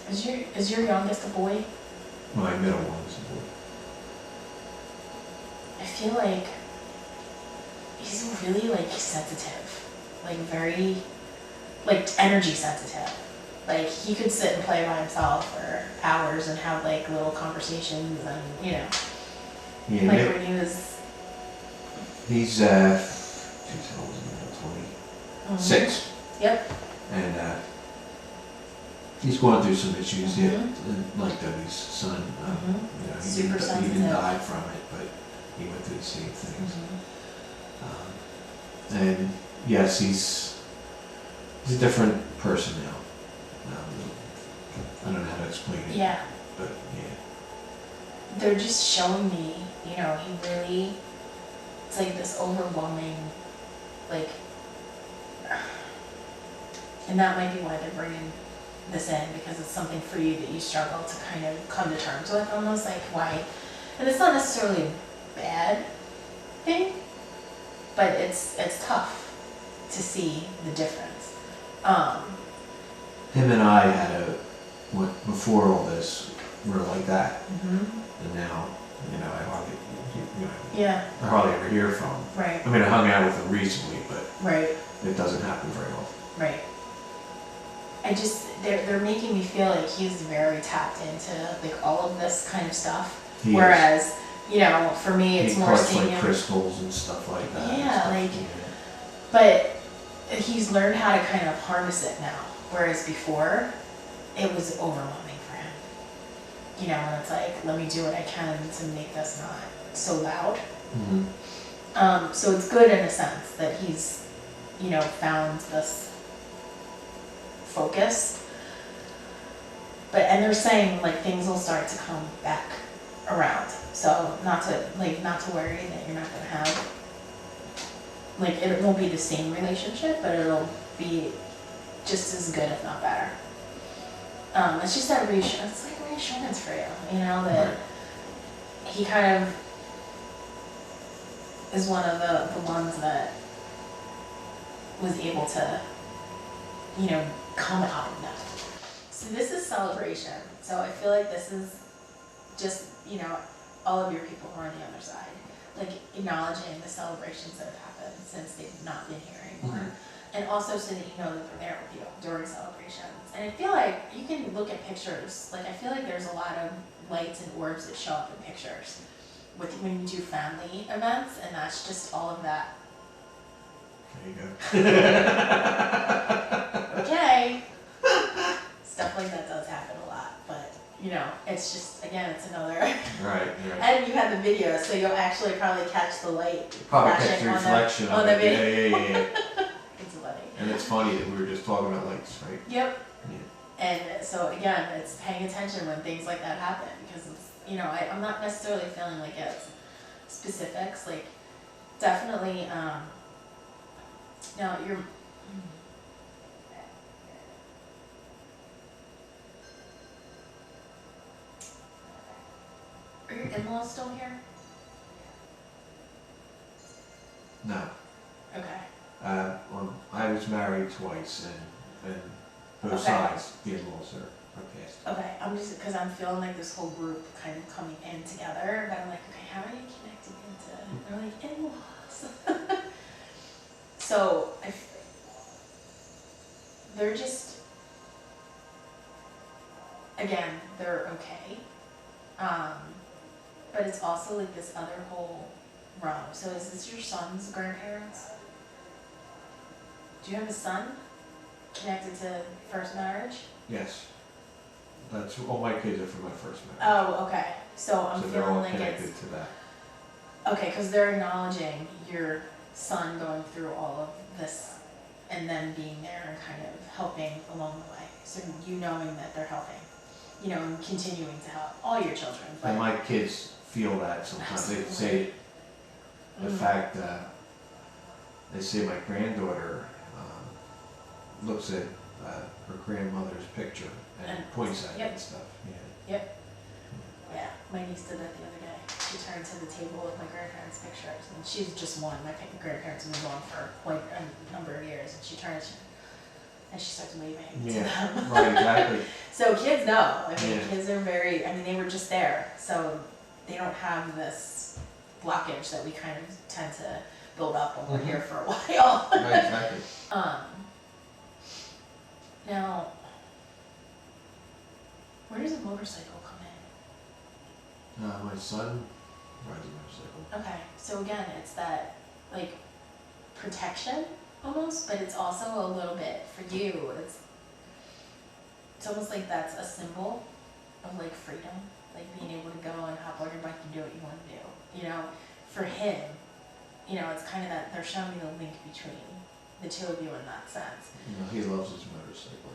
Is your youngest a boy? My middle one is a boy. I feel like he's really like sensitive, like very, like energy sensitive. Like he could sit and play by himself for hours and have like little conversations and Yeah, like when he was. He's 2026. Yep. And he's going through some issues yet, like Debbie's son. He didn't die from it, but he went through the same things. And yes, he's a different person now. I don't know how to explain it. Yeah. But yeah. They're just showing me, he really, it's like this overwhelming, like, and that might be why they're bringing this in, because it's something for you that you struggle to kind of come to terms with, almost like why, and it's not necessarily a bad thing, but it's tough to see the difference. Him and I had before all this, we were like that. And now, I hardly ever hear from him. Right. I mean, I hung out with him recently, but right. It doesn't happen very often. Right. They're making me feel like he's very tapped into like all of this kind of stuff. Whereas, for me, it's more seeing like crystals and stuff like that. Yeah, but he's learned how to kind of harness it now. Whereas before, it was overwhelming for him. And it's like, let me do what I can to make this not so loud. So it's good in a sense that he's, found this focus. And they're saying like things will start to come back around. So not to worry that you're not gonna have, like, it won't be the same relationship, but it'll be just as good, if not better. It's just that it's like reassurance for you, that he kind of is one of the ones that was able to, come out of that. So this is celebration. So I feel like this is just, all of your people who are on the other side, like acknowledging the celebrations that have happened since they've not been here anymore. And also so that you know that they're there with you during celebrations. And I feel like you can look at pictures, like I feel like there's a lot of lights and orbs that show up in pictures when you do family events, and that's just all of that. There you go. Okay. Stuff like that does happen a lot, but it's just, again, it's another. Right. And you have the video, so you'll actually probably catch the light. Probably catch the reflection on the video. Yeah. It's funny. And it's funny that we were just talking about lights, right? Yep. Yeah. And so again, it's paying attention when things like that happen, because it's, I'm not necessarily feeling like it's specifics, like definitely, now you're, are your in-laws still here? No. Okay. I was married twice, and both sides, the in-laws are passed. Okay, I'm just, because I'm feeling like this whole group kind of coming in together, but I'm like, okay, how are you connected into, they're like, in-laws. So, they're just, again, they're okay. But it's also like this other whole realm. So is this your son's grandparents? Do you have a son connected to first marriage? Yes. That's all my kids are from my first marriage. Oh, okay. So I'm they're all feeling like connected to that. Okay, because they're acknowledging your son going through all of this and then being there and kind of helping along the way. So knowing that they're helping, and continuing to help all your children. But And my kids feel that sometimes. They say the fact that they say my granddaughter looks at her grandmother's picture and points at it and stuff. Yeah, my niece did that the other day. She turned to the table with my grandparents' pictures, and she's just one. My grandparents have been gone for quite a number of years, and she turns and she starts waving to them. Right, exactly. So kids know, I mean, Yeah. kids are very, I mean, they were just there, so they don't have this blockage that we kind of tend to build up when we're here for a while. Right, exactly. Now, where does a motorcycle come in? My son rides a motorcycle. Okay, so again, it's that, like, protection almost, but it's also a little bit, for you, it's almost like that's a symbol of, like, freedom, like being able to go and hop on your bike and do what you want to do, you know? For him, you know, it's kind of that, they're showing me the link between the two of you in that sense. You know, he loves his motorcycle.